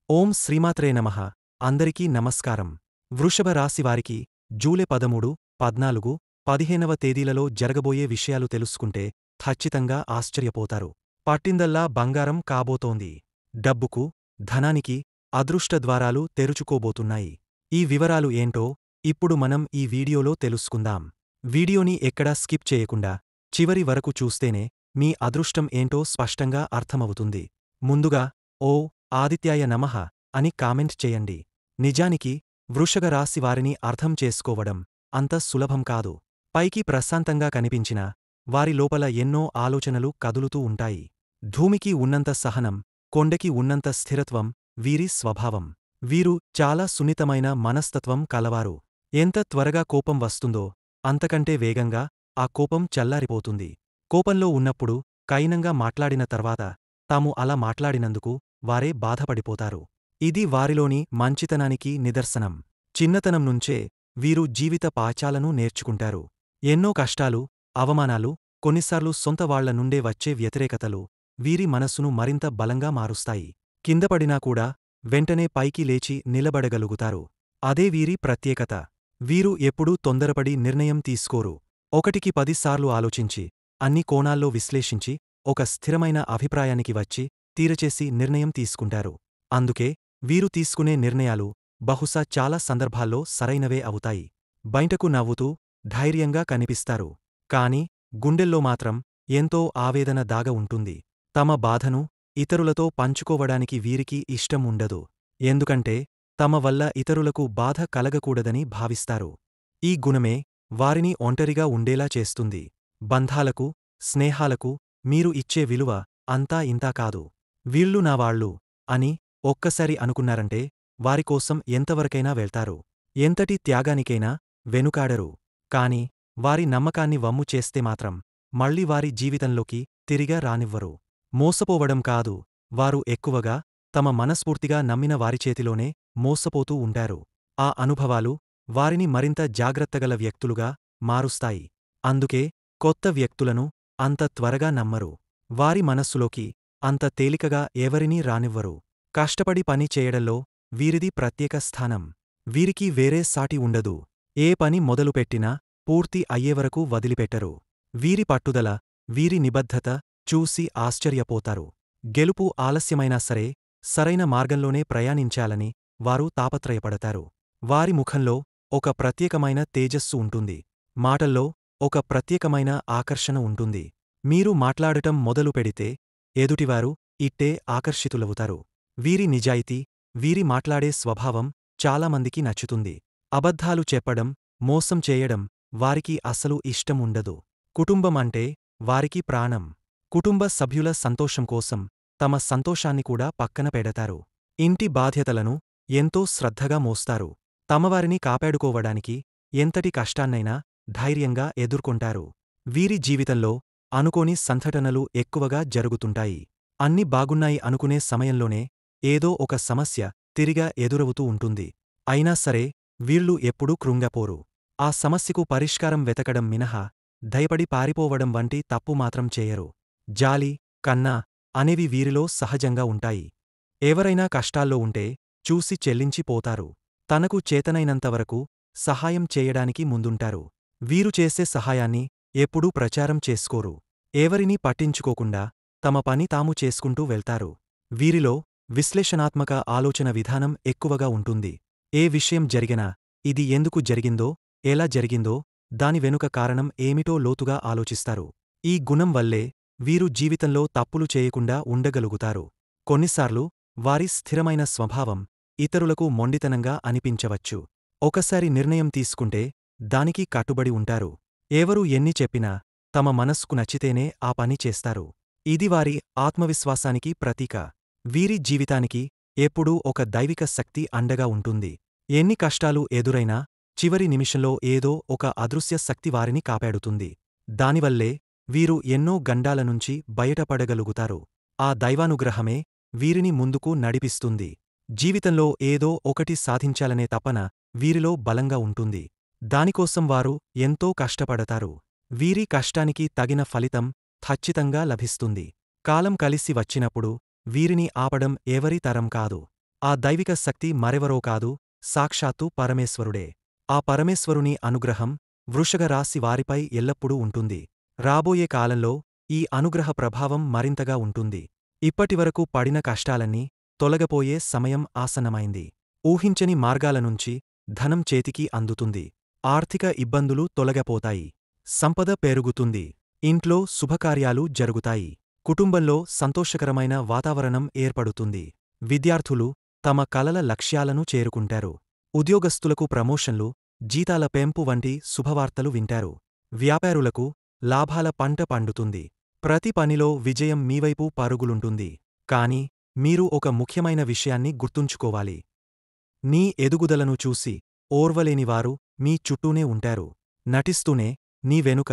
ఓం శ్రీమాత్రే నమః. అందరికీ నమస్కారం. వృషభ రాశివారికి జూలై 13, 14, 15వ తేదీలలో జరగబోయే విషయాలు తెలుసుకుంటే ఖచ్చితంగా ఆశ్చర్యపోతారు. పట్టిందల్లా బంగారం కాబోతోంది. డబ్బుకు, ధనానికి అదృష్ట ద్వారాలు తెరుచుకోబోతున్నాయి. ఈ వివరాలు ఏంటో ఇప్పుడు మనం ఈ వీడియోలో తెలుసుకుందాం. వీడియోని ఎక్కడా స్కిప్ చేయకుండా చివరి వరకు చూస్తేనే మీ అదృష్టం ఏంటో స్పష్టంగా అర్థమవుతుంది. ముందుగా ఓ ఆదిత్యాయ నమః అని కామెంట్ చేయండి. నిజానికి వృషభ రాశి వారిని అర్థం చేసుకోవడం అంత సులభం కాదు. పైకి ప్రశాంతంగా కనిపించినా వారి లోపల ఎన్నో ఆలోచనలు కదులుతూ ఉంటాయి. భూమికి ఉన్నంత సహనం, కొండకి ఉన్నంత స్థిరత్వం వీరి స్వభావం. వీరు చాలా సున్నితమైన మనస్తత్వం కలవారు. ఎంత త్వరగా కోపం వస్తుందో అంతకంటే వేగంగా ఆ కోపం చల్లారిపోతుంది. కోపంలో ఉన్నప్పుడు కఠినంగా మాట్లాడిన తర్వాత తాము అలా మాట్లాడినందుకు వారే బాధపడిపోతారు. ఇది వారిలోని మంచితనానికి నిదర్శనం. చిన్నతనం నుంచే వీరు జీవిత పాఠాలను నేర్చుకుంటారు. ఎన్నో కష్టాలు, అవమానాలు, కొన్నిసార్లు సొంత వాళ్ల నుండే వచ్చే వ్యతిరేకతలు వీరి మనసును మరింత బలంగా మారుస్తాయి. కిందపడినా కూడా వెంటనే పైకి లేచి నిలబడగలుగుతారు. అదే వీరి ప్రత్యేకత. వీరు ఎప్పుడూ తొందరపడి నిర్ణయం తీసుకోరు. ఒకటికి 10 సార్లు ఆలోచించి, అన్ని కోణాల్లో విశ్లేషించి ఒక స్థిరమైన అభిప్రాయానికి వచ్చి తీరచేసి నిర్ణయం తీసుకుంటారు. అందుకే వీరు తీసుకునే నిర్ణయాలు బహుశా చాలా సందర్భాల్లో సరైనవే అవుతాయి. బయటకు నవ్వుతూ, ధైర్యంగా కనిపిస్తారు. కాని గుండెల్లో మాత్రం ఎంతో ఆవేదన దాగ ఉంటుంది. తమ బాధను ఇతరులతో పంచుకోవడానికి వీరికి ఇష్టం ఉండదు. ఎందుకంటే తమ వల్ల ఇతరులకు బాధ కలగకూడదని భావిస్తారు. ఈ గుణమే వారిని ఒంటరిగా ఉండేలా చేస్తుంది. బంధాలకు, స్నేహాలకు మీరు ఇచ్చే విలువ అంతా ఇంతా కాదు. వీళ్ళు నా వాళ్ళు అని ఒక్కసారి అనుకున్నారంటే వారికోసం ఎంతవరకైనా వెళ్తారు. ఎంతటి త్యాగానికైనా వెనుకాడరు. కాని వారి నమ్మకాన్ని వమ్ము చేస్తే మాత్రం మళ్ళీ వారి జీవితంలోకి తిరిగా రానివ్వరు. మోసపోవడం కాదు, వారు ఎక్కువగా తమ మనస్ఫూర్తిగా నమ్మిన వారి చేతిలోనే మోసపోతూ ఉంటారు. ఆ అనుభవాలు వారిని మరింత జాగ్రత్తగల వ్యక్తులుగా మారుస్తాయి. అందుకే కొత్త వ్యక్తులను అంత త్వరగా నమ్మరు. వారి మనస్సులోకి అంత తేలికగా ఎవరినీ రానివ్వరు. కష్టపడి పని చేయడంలో వీరిది ప్రత్యేక స్థానం. వీరికి వేరే సాటి ఉండదు. ఏ పని మొదలుపెట్టినా పూర్తి అయ్యేవరకు వదిలిపెట్టరు. వీరి పట్టుదల, వీరి నిబద్ధత చూసి ఆశ్చర్యపోతారు. గెలుపు ఆలస్యమైనా సరే సరైన మార్గంలోనే ప్రయాణించాలని వారు తాపత్రయపడతారు. వారి ముఖంలో ఒక ప్రత్యేకమైన తేజస్సు ఉంటుంది. మాటల్లో ఒక ప్రత్యేకమైన ఆకర్షణ ఉంటుంది. మీరు మాట్లాడటం మొదలు పెడితే ఎదుటివారు ఇట్టే ఆకర్షితులవుతారు. వీరి నిజాయితీ, వీరి మాట్లాడే స్వభావం చాలామందికి నచ్చుతుంది. అబద్ధాలు చెప్పడం, మోసం చేయడం వారికి అసలు ఇష్టం ఉండదు. కుటుంబం అంటే వారికి ప్రాణం. కుటుంబ సభ్యుల సంతోషం కోసం తమ సంతోషాన్ని కూడా పక్కన పెడతారు. ఇంటి బాధ్యతలను ఎంతో శ్రద్ధగా మోస్తారు. తమవారిని కాపాడుకోవడానికి ఎంతటి కష్టాన్నైనా ధైర్యంగా ఎదుర్కొంటారు. వీరి జీవితంలో అనుకోని సంఘటనలు ఎక్కువగా జరుగుతుంటాయి. అన్ని బాగున్నాయి అనుకునే సమయంలోనే ఏదో ఒక సమస్య తిరిగా ఎదురవుతూ ఉంటుంది. అయినా సరే వీళ్ళు ఎప్పుడూ కృంగపోరు. ఆ సమస్యకు పరిష్కారం వెతకడం మినహా దయపడి పారిపోవడం వంటి తప్పు మాత్రం చేయరు. జాలి, కన్నా అనేవి వీరిలో సహజంగా ఉంటాయి. ఎవరైనా కష్టాల్లో ఉంటే చూసి చెల్లించిపోతారు. తనకు చేతనైనంతవరకు సహాయం చేయడానికి ముందుంటారు. వీరు చేసే సహాయాన్ని ఎప్పుడూ ప్రచారం చేసుకోరు. ఎవరినీ పట్టించుకోకుండా తమ పని తాము చేసుకుంటూ వెళ్తారు. వీరిలో విశ్లేషణాత్మక ఆలోచన విధానం ఎక్కువగా ఉంటుంది. ఏ విషయం జరిగినా ఇది ఎందుకు జరిగిందో, ఎలా జరిగిందో, దాని వెనుక కారణం ఏమిటో లోతుగా ఆలోచిస్తారు. ఈ గుణం వల్లే వీరు జీవితంలో తప్పులు చేయకుండా ఉండగలుగుతారు. కొన్నిసార్లు వారి స్థిరమైన స్వభావం ఇతరులకు మొండితనంగా అనిపించవచ్చు. ఒకసారి నిర్ణయం తీసుకుంటే దానికి కట్టుబడి ఉంటారు. ఎవరు ఎన్ని చెప్పినా తమ మనస్సుకు నచ్చితేనే ఆ పని చేస్తారు. ఇది వారి ఆత్మవిశ్వాసానికి ప్రతీక. వీరి జీవితానికి ఎప్పుడూ ఒక దైవిక శక్తి అండగా ఉంటుంది. ఎన్ని కష్టాలు ఎదురైనా చివరి నిమిషంలో ఏదో ఒక అదృశ్య శక్తి వారిని కాపాడుతుంది. దానివల్లే వీరు ఎన్నో గండాల నుంచి బయటపడగలుగుతారు. ఆ దైవానుగ్రహమే వీరిని ముందుకు నడిపిస్తుంది. జీవితంలో ఏదో ఒకటి సాధించాలనే తపన వీరిలో బలంగా ఉంటుంది. దానికోసం వారు ఎంతో కష్టపడతారు. వీరి కష్టానికి తగిన ఫలితం ఖచ్చితంగా లభిస్తుంది. కాలం కలిసి వచ్చినప్పుడు వీరిని ఆపడం ఎవరి తరం కాదు. ఆ దైవిక శక్తి మరెవరో కాదు, సాక్షాత్తు పరమేశ్వరుడే. ఆ పరమేశ్వరుని అనుగ్రహం వృషభ రాశి వారిపై ఎల్లప్పుడూ ఉంటుంది. రాబోయే కాలంలో ఈ అనుగ్రహ ప్రభావం మరింతగా ఉంటుంది. ఇప్పటివరకు పడిన కష్టాలన్నీ తొలగపోయే సమయం ఆసన్నమైంది. ఊహించని మార్గాల నుంచి ధనం చేతికి అందుతుంది. ఆర్థిక ఇబ్బందులు తొలగపోతాయి. సంపద పెరుగుతుంది. ఇంట్లో శుభకార్యాలు జరుగుతాయి. కుటుంబంలో సంతోషకరమైన వాతావరణం ఏర్పడుతుంది. విద్యార్థులు తమ కలల లక్ష్యాలను చేరుకుంటారు. ఉద్యోగస్తులకు ప్రమోషన్లు, జీతాల పెంపు వంటి శుభవార్తలు వింటారు. వ్యాపారులకు లాభాల పంట పండుతుంది. ప్రతి పనిలో విజయం మీవైపు పరుగులుంటుంది. కాని మీరు ఒక ముఖ్యమైన విషయాన్ని గుర్తుంచుకోవాలి. నీ ఎదుగుదలను చూసి ఓర్వలేనివారు మీ చుట్టూనే ఉంటారు. నటిస్తూనే నీ వెనుక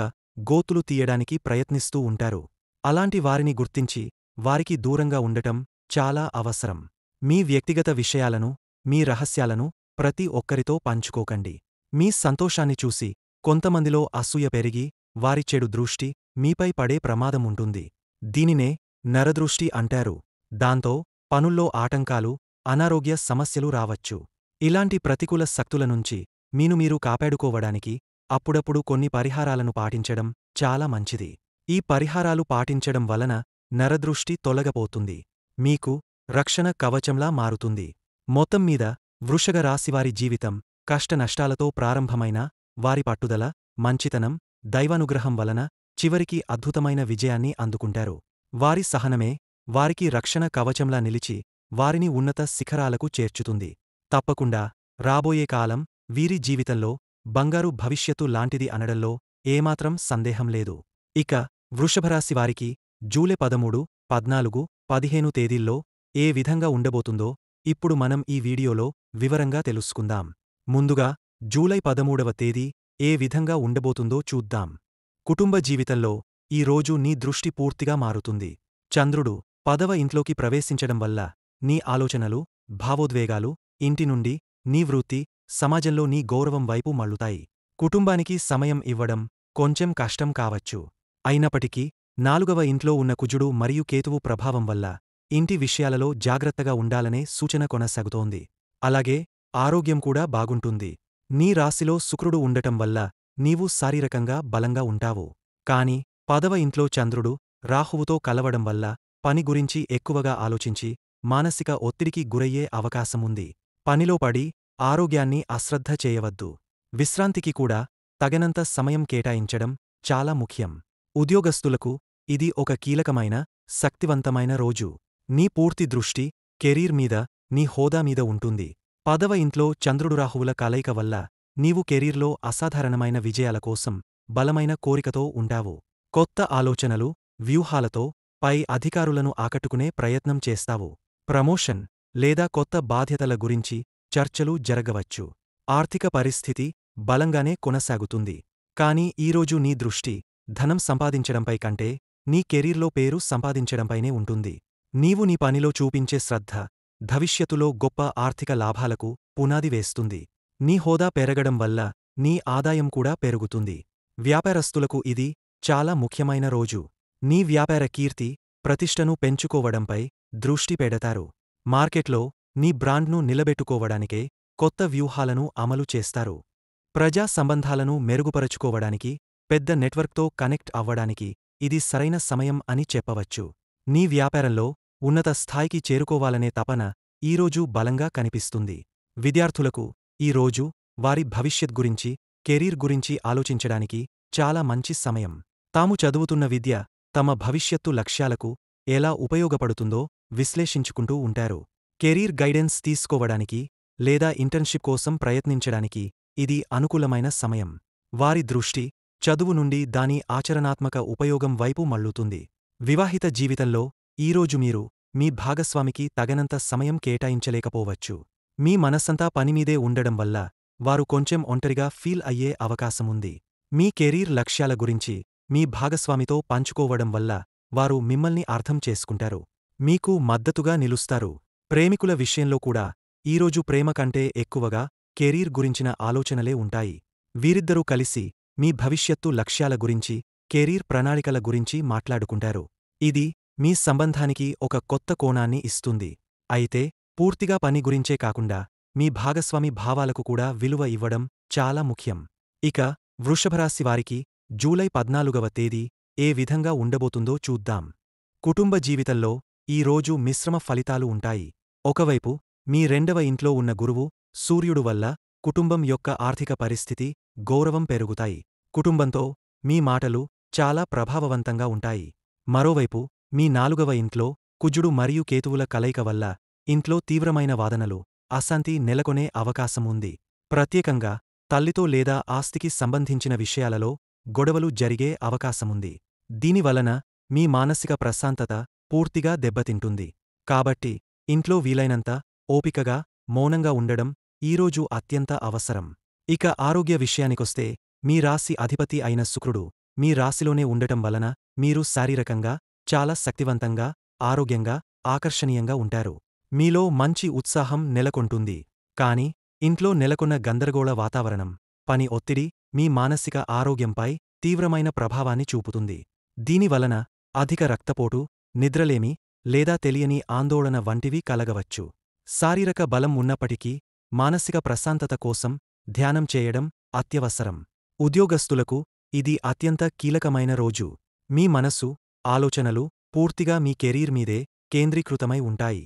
గోతులు తీయడానికి ప్రయత్నిస్తూ ఉంటారు. అలాంటి వారిని గుర్తించి వారికి దూరంగా ఉండటం చాలా అవసరం. మీ వ్యక్తిగత విషయాలను, మీ రహస్యాలను ప్రతి ఒక్కరితో పంచుకోకండి. మీ సంతోషాన్ని చూసి కొంతమందిలో అసూయ పెరిగి వారి చెడు దృష్టి మీపై పడే ప్రమాదముంటుంది. దీనినే నరదృష్టి అంటారు. దాంతో పనుల్లో ఆటంకాలు, అనారోగ్య సమస్యలు రావచ్చు. ఇలాంటి ప్రతికూల శక్తుల నుంచి మీరు కాపాడుకోవడానికి అప్పుడప్పుడు కొన్ని పరిహారాలను పాటించడం చాలా మంచిది. ఈ పరిహారాలు పాటించడం వలన నరదృష్టి తొలగపోతుంది. మీకు రక్షణ కవచంలా మారుతుంది. మొత్తం మీద వృషభ రాశివారి జీవితం కష్టనష్టాలతో ప్రారంభమైనా వారి పట్టుదల, మంచితనం, దైవానుగ్రహం వలన చివరికి అద్భుతమైన విజయాన్ని అందుకుంటారు. వారి సహనమే వారికి రక్షణ కవచంలా నిలిచి వారిని ఉన్నత శిఖరాలకు చేర్చుతుంది. తప్పకుండా రాబోయే కాలం వీరి జీవితంలో బంగారు భవిష్యత్తు లాంటిది అనడంలో ఏమాత్రం సందేహం లేదు. ఇక వృషభరాశివారికి జూలై 13, 14, 15 తేదీల్లో ఏ విధంగా ఉండబోతుందో ఇప్పుడు మనం ఈ వీడియోలో వివరంగా తెలుసుకుందాం. ముందుగా జూలై 13వ తేదీ ఏ విధంగా ఉండబోతుందో చూద్దాం. కుటుంబ జీవితంలో ఈ రోజు నీ దృష్టి పూర్తిగా మారుతుంది. చంద్రుడు 10వ ఇంట్లోకి ప్రవేశించడం వల్ల నీ ఆలోచనలు, భావోద్వేగాలు ఇంటి నుండి నీ వృత్తి, సమాజంలో నీ గౌరవం వైపు మళ్లుతాయి. కుటుంబానికి సమయం ఇవ్వడం కొంచెం కష్టం కావచ్చు. అయినప్పటికీ 4వ ఇంట్లో ఉన్న కుజుడు మరియు కేతువు ప్రభావం వల్ల ఇంటి విషయాలలో జాగ్రత్తగా ఉండాలనే సూచన కొనసాగుతోంది. అలాగే ఆరోగ్యం కూడా బాగుంటుంది. నీ రాశిలో శుక్రుడు ఉండటం వల్ల నీవు శారీరకంగా బలంగా ఉంటావు. కాని 10వ ఇంట్లో చంద్రుడు రాహువుతో కలవడం వల్ల పని గురించి ఎక్కువగా ఆలోచించి మానసిక ఒత్తిడికి గురయ్యే అవకాశముంది. పనిలో పడి ఆరోగ్యాన్ని అశ్రద్ధ చేయవద్దు. విశ్రాంతికి కూడా తగినంత సమయం కేటాయించడం చాలా ముఖ్యం. ఉద్యోగస్తులకు ఇది ఒక కీలకమైన, శక్తివంతమైన రోజు. నీ పూర్తి దృష్టి కెరీర్ మీద, నీ హోదా మీద ఉంటుంది. 10వ ఇంట్లో చంద్రుడు రాహువుల కలయిక వల్ల నీవు కెరీర్లో అసాధారణమైన విజయాల కోసం బలమైన కోరికతో ఉంటావు. కొత్త ఆలోచనలు, వ్యూహాలతో పై అధికారులను ఆకట్టుకునే ప్రయత్నం చేస్తావు. ప్రమోషన్ లేదా కొత్త బాధ్యతల గురించి చర్చలు జరగవచ్చు. ఆర్థిక పరిస్థితి బలంగానే కొనసాగుతుంది. కానీ ఈరోజు నీ దృష్టి ధనం సంపాదించడంపై కంటే నీ కెరీర్లో పేరు సంపాదించడంపైనే ఉంటుంది. నీవు నీ పనిలో చూపించే శ్రద్ధ భవిష్యత్తులో గొప్ప ఆర్థిక లాభాలకు పునాది వేస్తుంది. నీ హోదా పెరగడం వల్ల నీ ఆదాయం కూడా పెరుగుతుంది. వ్యాపారస్తులకు ఇది చాలా ముఖ్యమైన రోజు. నీ వ్యాపార కీర్తి, ప్రతిష్టను పెంచుకోవడంపై దృష్టి పెడతారు. మార్కెట్లో నీ బ్రాండ్ను నిలబెట్టుకోవడానికే కొత్త వ్యూహాలను అమలు చేస్తారు. ప్రజా సంబంధాలను మెరుగుపరచుకోవడానికి, పెద్ద నెట్వర్క్తో కనెక్ట్ అవ్వడానికి ఇది సరైన సమయం అని చెప్పవచ్చు. నీ వ్యాపారంలో ఉన్నత స్థాయికి చేరుకోవాలనే తపన ఈరోజు బలంగా కనిపిస్తుంది. విద్యార్థులకు ఈ రోజు వారి భవిష్యత్ గురించి, కెరీర్ గురించి ఆలోచించడానికి చాలా మంచి సమయం. తాము చదువుతున్న విద్య తమ భవిష్యత్తు లక్ష్యాలకు ఎలా ఉపయోగపడుతుందో విశ్లేషించుకుంటూ ఉంటారు. కెరీర్ గైడెన్స్ తీసుకోవడానికి లేదా ఇంటర్న్షిప్ కోసం ప్రయత్నించడానికి ఇది అనుకూలమైన సమయం. వారి దృష్టి చదువు నుండి దాని ఆచరణాత్మక ఉపయోగం వైపు మళ్లుతుంది. వివాహిత జీవితంలో ఈరోజు మీరు మీ భాగస్వామికి తగినంత సమయం కేటాయించలేకపోవచ్చు. మీ మనస్సంతా పనిమీదే ఉండడం వల్ల వారు కొంచెం ఒంటరిగా ఫీల్ అయ్యే అవకాశముంది. మీ కెరీర్ లక్ష్యాల గురించి మీ భాగస్వామితో పంచుకోవడం వల్ల వారు మిమ్మల్ని అర్థం చేసుకుంటారు. మీకు మద్దతుగా నిలుస్తారు. ప్రేమికుల విషయంలో కూడా ఈరోజు ప్రేమ కంటే ఎక్కువగా కెరీర్ గురించిన ఆలోచనలే ఉంటాయి. వీరిద్దరూ కలిసి మీ భవిష్యత్తు లక్ష్యాల గురించి, కెరీర్ ప్రణాళికల గురించి మాట్లాడుకుంటారు. ఇది మీ సంబంధానికి ఒక కొత్త కోణాన్ని ఇస్తుంది. అయితే పూర్తిగా పని గురించే కాకుండా మీ భాగస్వామి భావాలకు కూడా విలువ ఇవ్వడం చాలా ముఖ్యం. ఇక వృషభరాశి వారికి జూలై 14వ తేదీ ఏ విధంగా ఉండబోతుందో చూద్దాం. కుటుంబ జీవితంలో ఈ రోజు మిశ్రమ ఫలితాలు ఉంటాయి. ఒకవైపు మీ రెండవ ఇంట్లో ఉన్న గురువు, సూర్యుడు వల్ల కుటుంబం యొక్క ఆర్థిక పరిస్థితి, గౌరవం పెరుగుతాయి. కుటుంబంతో మీ మాటలు చాలా ప్రభావవంతంగా ఉంటాయి. మరోవైపు మీ నాలుగవ ఇంట్లో కుజుడు మరియు కేతువుల కలయిక వల్ల ఇంట్లో తీవ్రమైన వాదనలు, అశాంతి నెలకొనే అవకాశం ఉంది. ప్రత్యేకంగా తల్లితో లేదా ఆస్తికి సంబంధించిన విషయాలలో గొడవలు జరిగే అవకాశముంది. దీనివలన మీ మానసిక ప్రశాంతత పూర్తిగా దెబ్బతింటుంది. కాబట్టి ఇంట్లో వీలైనంత ఓపికగా, మౌనంగా ఉండడం ఈరోజు అత్యంత అవసరం. ఇక ఆరోగ్య విషయానికొస్తే మీ రాశి అధిపతి అయిన శుక్రుడు మీ రాశిలోనే ఉండటం వలన మీరు శారీరకంగా చాలా శక్తివంతంగా, ఆరోగ్యంగా, ఆకర్షణీయంగా ఉంటారు. మీలో మంచి ఉత్సాహం నెలకొంటుంది. కానీ ఇంట్లో నెలకొన్న గందరగోళ వాతావరణం, పని ఒత్తిడి మీ మానసిక ఆరోగ్యంపై తీవ్రమైన ప్రభావాన్ని చూపుతుంది. దీనివలన అధిక రక్తపోటు, నిద్రలేమి లేదా తెలియని ఆందోళన వంటివి కలగవచ్చు. శారీరక బలం ఉన్నప్పటికీ మానసిక ప్రశాంతత కోసం ధ్యానం చేయడం అత్యవసరం. ఉద్యోగస్తులకు ఇది అత్యంత కీలకమైన రోజు. మీ మనసు, ఆలోచనలు పూర్తిగా మీ కెరీర్ మీదే కేంద్రీకృతమై ఉంటాయి.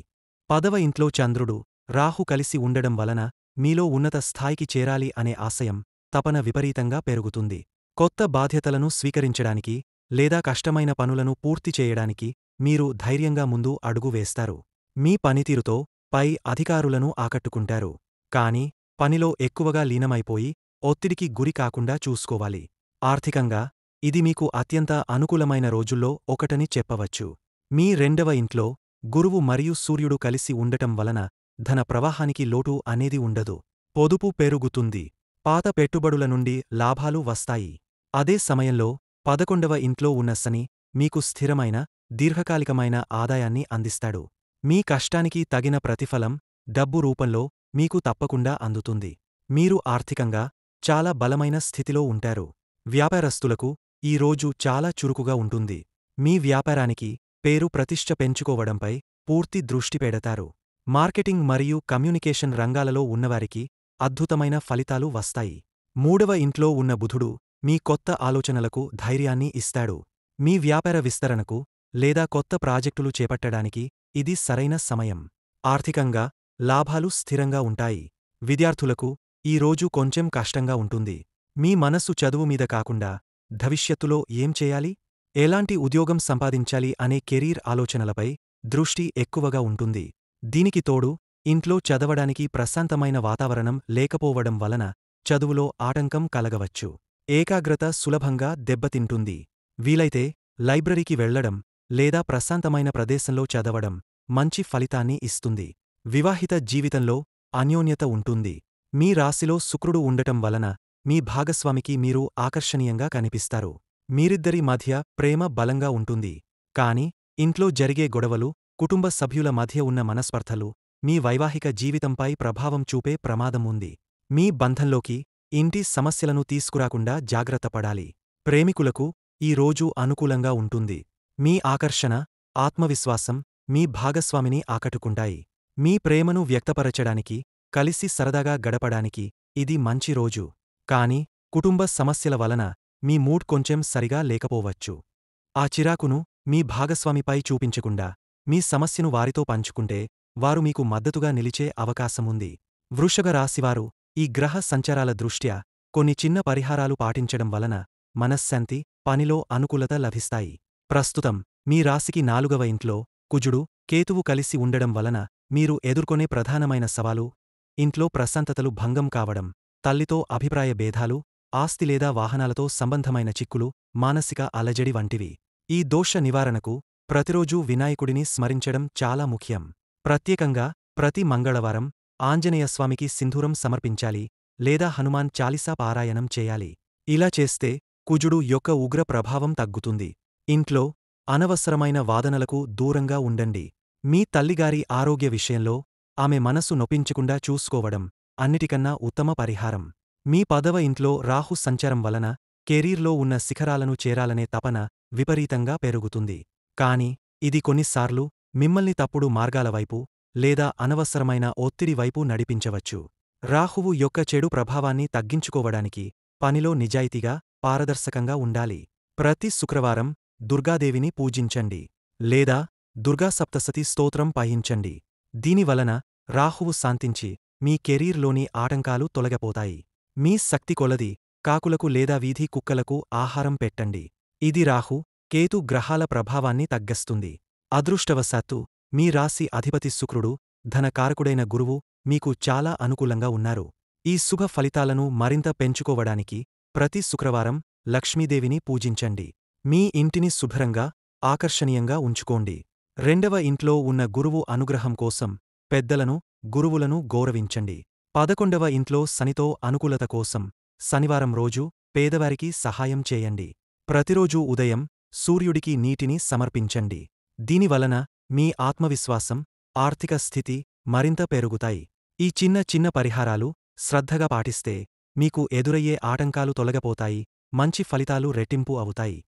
10వ ఇంట్లో చంద్రుడు, రాహు కలిసి ఉండడం వలన మీలో ఉన్నత స్థాయికి చేరాలి అనే ఆశయం, తపన విపరీతంగా పెరుగుతుంది. కొత్త బాధ్యతలను స్వీకరించడానికి లేదా కష్టమైన పనులను పూర్తి చేయడానికి మీరు ధైర్యంగా ముందు అడుగు వేస్తారు. మీ పనితీరుతో పై అధికారులను ఆకట్టుకుంటారు. కానీ పనిలో ఎక్కువగా లీనమైపోయి ఒత్తిడికి గురి కాకుండా చూసుకోవాలి. ఆర్థికంగా ఇది మీకు అత్యంత అనుకూలమైన రోజుల్లో ఒకటని చెప్పవచ్చు. మీ రెండవ ఇంట్లో గురువు మరియు సూర్యుడు కలిసి ఉండటం వలన ధన ప్రవాహానికి లోటు అనేది ఉండదు. పొదుపు పెరుగుతుంది. పాత పెట్టుబడుల నుండి లాభాలు వస్తాయి. అదే సమయంలో 11వ ఇంట్లో ఉన్న శని మీకు స్థిరమైన, దీర్ఘకాలికమైన ఆదాయాన్ని అందిస్తాడు. మీ కష్టానికి తగిన ప్రతిఫలం డబ్బు రూపంలో మీకు తప్పకుండా అందుతుంది. మీరు ఆర్థికంగా చాలా బలమైన స్థితిలో ఉంటారు. వ్యాపారస్తులకు ఈ రోజు చాలా చురుకుగా ఉంటుంది. మీ వ్యాపారానికి పేరు ప్రతిష్ఠ పెంచుకోవడంపై పూర్తి దృష్టి పెడతారు. మార్కెటింగ్ మరియు కమ్యూనికేషన్ రంగాలలో ఉన్నవారికి అద్భుతమైన ఫలితాలు వస్తాయి. 3వ ఇంట్లో ఉన్న బుధుడు మీ కొత్త ఆలోచనలకు ధైర్యాన్ని ఇస్తాడు. మీ వ్యాపార విస్తరణకు లేదా కొత్త ప్రాజెక్టులు చేపట్టడానికి ఇది సరైన సమయం. ఆర్థికంగా లాభాలు స్థిరంగా ఉంటాయి. విద్యార్థులకు ఈ రోజు కొంచెం కష్టంగా ఉంటుంది. మీ మనస్సు చదువు మీద కాకుండా భవిష్యత్తులో ఏం చేయాలి, ఎలాంటి ఉద్యోగం సంపాదించాలి అనే కెరీర్ ఆలోచనలపై దృష్టి ఎక్కువగా ఉంటుంది. దీనికి తోడు ఇంట్లో చదవడానికి ప్రశాంతమైన వాతావరణం లేకపోవడం వలన చదువులో ఆటంకం కలగవచ్చు. ఏకాగ్రత సులభంగా దెబ్బతింటుంది. వీలైతే లైబ్రరీకి వెళ్లడం లేదా ప్రశాంతమైన ప్రదేశంలో చదవడం మంచి ఫలితాన్ని ఇస్తుంది. వివాహిత జీవితంలో అన్యోన్యత ఉంటుంది. మీ రాశిలో శుక్రుడు ఉండటం వలన మీ భాగస్వామికి మీరు ఆకర్షణీయంగా కనిపిస్తారు. మీరిద్దరి మధ్య ప్రేమ బలంగా ఉంటుంది. కాని ఇంట్లో జరిగే గొడవలు, కుటుంబ సభ్యుల మధ్య ఉన్న మనస్పర్ధలు మీ వైవాహిక జీవితంపై ప్రభావం చూపే ప్రమాదం ఉంది. మీ బంధంలోకి ఇంటి సమస్యలను తీసుకురాకుండా జాగ్రత్తపడాలి. ప్రేమికులకు ఈ రోజు అనుకూలంగా ఉంటుంది. మీ ఆకర్షణ, ఆత్మవిశ్వాసం మీ భాగస్వామిని ఆకట్టుకుంటాయి. మీ ప్రేమను వ్యక్తపరచడానికి, కలిసి సరదాగా గడపడానికి ఇది మంచి రోజు. కానీ కుటుంబ సమస్యల వలన మీ మూడ్ కొంచెం సరిగా లేకపోవచ్చు. ఆ చిరాకును మీ భాగస్వామిపై చూపించకుండా మీ సమస్యను వారితో పంచుకుంటే వారు మీకు మద్దతుగా నిలిచే అవకాశముంది. వృషభ రాశివారు ఈ గ్రహ సంచారాల దృష్ట్యా కొన్ని చిన్న పరిహారాలు పాటించడం వలన మనశ్శాంతి, పనిలో అనుకూలత లభిస్తాయి. ప్రస్తుతం మీ రాశికి 4వ ఇంట్లో కుజుడు, కేతువు కలిసి ఉండడం వలన మీరు ఎదుర్కొనే ప్రధానమైన సవాలు ఇంట్లో ప్రశాంతతలు భంగం కావడం, తల్లితో అభిప్రాయ భేదాలు, ఆస్తి లేదా వాహనాలతో సంబంధమైన చిక్కులు, మానసిక అలజడి వంటివి. ఈ దోష నివారణకు ప్రతిరోజూ వినాయకుడిని స్మరించడం చాలా ముఖ్యం. ప్రత్యేకంగా ప్రతి మంగళవారం ఆంజనేయస్వామికి సింధూరం సమర్పించాలి లేదా హనుమాన్ చాలీసా పారాయణం చేయాలి. ఇలా చేస్తే కుజుడు యొక్క ఉగ్ర ప్రభావం తగ్గుతుంది. ఇంట్లో అనవసరమైన వాదనలకు దూరంగా ఉండండి. మీ తల్లిగారి ఆరోగ్య విషయంలో ఆమె మనసు నొప్పించకుండా చూసుకోవడం అన్నిటికన్నా ఉత్తమ పరిహారం. మీ 10వ ఇంట్లో రాహు సంచారం వలన కెరీర్లో ఉన్న శిఖరాలను చేరాలనే తపన విపరీతంగా పెరుగుతుంది. కాని ఇది కొన్నిసార్లు మిమ్మల్ని తప్పుడు మార్గాల వైపు లేదా అనవసరమైన ఒత్తిడి వైపు నడిపించవచ్చు. రాహువు యొక్క చెడు ప్రభావాన్ని తగ్గించుకోవడానికి పనిలో నిజాయితీగా, పారదర్శకంగా ఉండాలి. ప్రతి శుక్రవారం దుర్గాదేవిని పూజించండి. లేదా దుర్గా సప్తసతి స్తోత్రం పఠించండి. దీనివలన రాహువు శాంతించి మీ కెరీర్లోని ఆటంకాలు తొలగిపోతాయి. మీ శక్తి కొలది కాకులకు లేదా వీధి కుక్కలకు ఆహారం పెట్టండి. ఇది రాహు, కేతు గ్రహాల ప్రభావాన్ని తగ్గిస్తుంది. అదృష్టవశాత్తు మీ రాశి అధిపతి శుక్రుడు, ధనకారకుడైన గురువు మీకు చాలా అనుకూలంగా ఉన్నారు. ఈ శుభ ఫలితాలను మరింత పెంచుకోవడానికి ప్రతి శుక్రవారం లక్ష్మీదేవిని పూజించండి. మీ ఇంటిని శుభ్రంగా, ఆకర్షణీయంగా ఉంచుకోండి. రెండవ ఇంట్లో ఉన్న గురువు అనుగ్రహం కోసం పెద్దలను, గురువులను గౌరవించండి. 11వ ఇంట్లో శనితో అనుకూలత కోసం శనివారం రోజు పేదవారికి సహాయం చేయండి. ప్రతిరోజూ ఉదయం సూర్యుడికి నీటిని సమర్పించండి. దీనివలన మీ ఆత్మవిశ్వాసం, ఆర్థిక స్థితి మరింత పెరుగుతాయి. ఈ చిన్న చిన్న పరిహారాలు శ్రద్ధగా పాటిస్తే మీకు ఎదురయ్యే ఆటంకాలు తొలగిపోతాయి, మంచి ఫలితాలు రెట్టింపు అవుతాయి.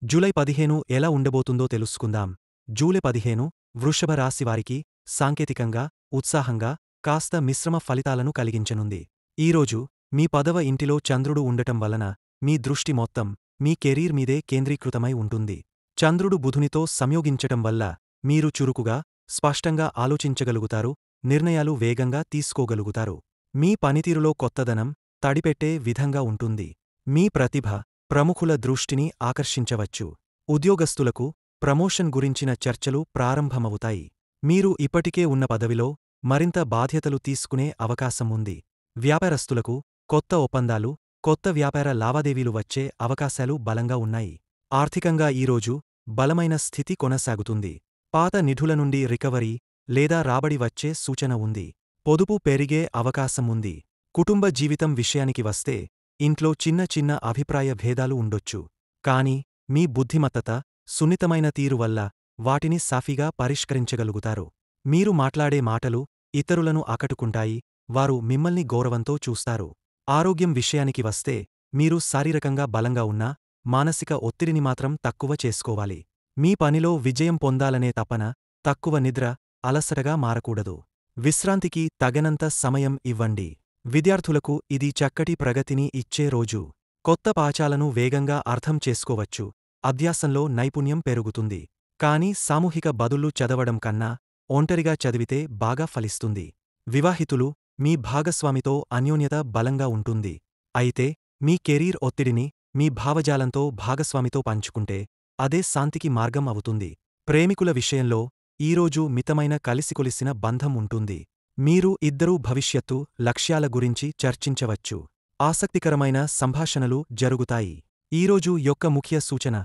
జూలై 15 ఎలా ఉండబోతుందో తెలుసుకుందాం. జూలై 15 వృషభ రాశివారికి సాంకేతికంగా, ఉత్సాహంగా, కాస్త మిశ్రమ ఫలితాలను కలిగించనుంది. ఈరోజు మీ 10వ ఇంటిలో చంద్రుడు ఉండటం వలన మీ దృష్టి మొత్తం మీ కెరీర్ మీదే కేంద్రీకృతమై ఉంటుంది. చంద్రుడు బుధునితో సంయోగించటం వల్ల మీరు చురుకుగా, స్పష్టంగా ఆలోచించగలుగుతారు, నిర్ణయాలు వేగంగా తీసుకోగలుగుతారు. మీ పనితీరులో కొత్తదనం తడిపెట్టే విధంగా ఉంటుంది. మీ ప్రతిభ ప్రముఖుల దృష్టిని ఆకర్షించవచ్చు. ఉద్యోగస్తులకు ప్రమోషన్ గురించిన చర్చలు ప్రారంభమవుతాయి. మీరు ఇప్పటికే ఉన్న పదవిలో మరింత బాధ్యతలు తీసుకునే అవకాశం ఉంది. వ్యాపారస్తులకు కొత్త ఒప్పందాలు, కొత్త వ్యాపార లావాదేవీలు వచ్చే అవకాశాలు బలంగా ఉన్నాయి. ఆర్థికంగా ఈరోజు బలమైన స్థితి కొనసాగుతుంది. పాత నిధుల నుండి రికవరీ లేదా రాబడి వచ్చే సూచన ఉంది. పొదుపు పెరిగే అవకాశం ఉంది. కుటుంబ జీవితం విషయానికి వస్తే ఇంట్లో చిన్న చిన్న అభిప్రాయ భేదాలు ఉండొచ్చు. కానీ మీ బుద్ధిమత్తత, సున్నితమైన తీరు వల్ల వాటిని సాఫీగా పరిష్కరించగలుగుతారు. మీరు మాట్లాడే మాటలు ఇతరులను ఆకట్టుకుంటాయి, వారు మిమ్మల్ని గౌరవంతో చూస్తారు. ఆరోగ్యం విషయానికి వస్తే మీరు శారీరకంగా బలంగా ఉన్నా మానసిక ఒత్తిడిని మాత్రం తక్కువ చేసుకోవాలి. మీ పనిలో విజయం పొందాలనే తపన, తక్కువ నిద్ర అలసటగా మారకూడదు. విశ్రాంతికి తగినంత సమయం ఇవ్వండి. విద్యార్థులకు ఇది చక్కటి ప్రగతిని ఇచ్చే రోజు. కొత్త పాఠాలను వేగంగా అర్థం చేసుకోవచ్చు. అభ్యాసంలో నైపుణ్యం పెరుగుతుంది. కానీ సామూహిక బదుళ్లు చదవడం కన్నా ఒంటరిగా చదివితే బాగా ఫలిస్తుంది. వివాహితులు మీ భాగస్వామితో అన్యోన్యత బలంగా ఉంటుంది. అయితే మీ కెరీర్ ఒత్తిడిని మీ భావజాలంతో భాగస్వామితో పంచుకుంటే అదే శాంతికి మార్గం అవుతుంది. ప్రేమికుల విషయంలో ఈరోజు మితమైన కలిసికొలిసిన బంధం ఉంటుంది. మీరు ఇద్దరూ భవిష్యత్తు లక్ష్యాల గురించి చర్చించవచ్చు. ఆసక్తికరమైన సంభాషణలు జరుగుతాయి. ఈరోజు యొక్క ముఖ్య సూచన: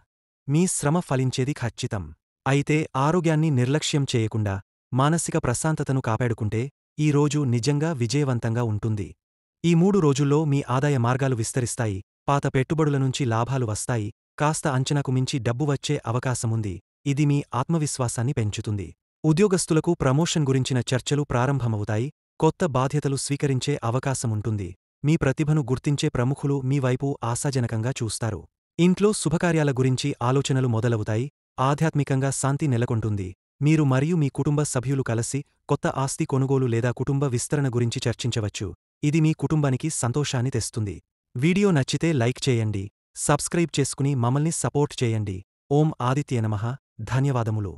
మీ శ్రమ ఫలించేది ఖచ్చితం. అయితే ఆరోగ్యాన్ని నిర్లక్ష్యం చేయకుండా మానసిక ప్రశాంతతను కాపాడుకుంటే ఈ రోజు నిజంగా విజయవంతంగా ఉంటుంది. ఈ 3 రోజుల్లో మీ ఆదాయ మార్గాలు విస్తరిస్తాయి. పాత పెట్టుబడుల నుంచి లాభాలు వస్తాయి. కాస్త అంచనాకు మించి డబ్బు వచ్చే అవకాశముంది. ఇది మీ ఆత్మవిశ్వాసాన్ని పెంచుతుంది. ఉద్యోగస్తులకు ప్రమోషన్ గురించిన చర్చలు ప్రారంభమవుతాయి. కొత్త బాధ్యతలు స్వీకరించే అవకాశముంటుంది. మీ ప్రతిభను గుర్తించే ప్రముఖులు మీ వైపు ఆశాజనకంగా చూస్తారు. ఇంట్లో శుభకార్యాల గురించి ఆలోచనలు మొదలవుతాయి. ఆధ్యాత్మికంగా శాంతి నెలకొంటుంది. మీరు మరియు మీ కుటుంబ సభ్యులు కలిసి కొత్త ఆస్తి కొనుగోలు లేదా కుటుంబ విస్తరణ గురించి చర్చించవచ్చు. ఇది మీ కుటుంబానికి సంతోషాన్ని తెస్తుంది. వీడియో నచ్చితే లైక్ చేయండి. సబ్స్క్రైబ్ చేసుకుని మమ్మల్ని సపోర్ట్ చేయండి. ఓం ఆదిత్య నమః. ధన్యవాదములు.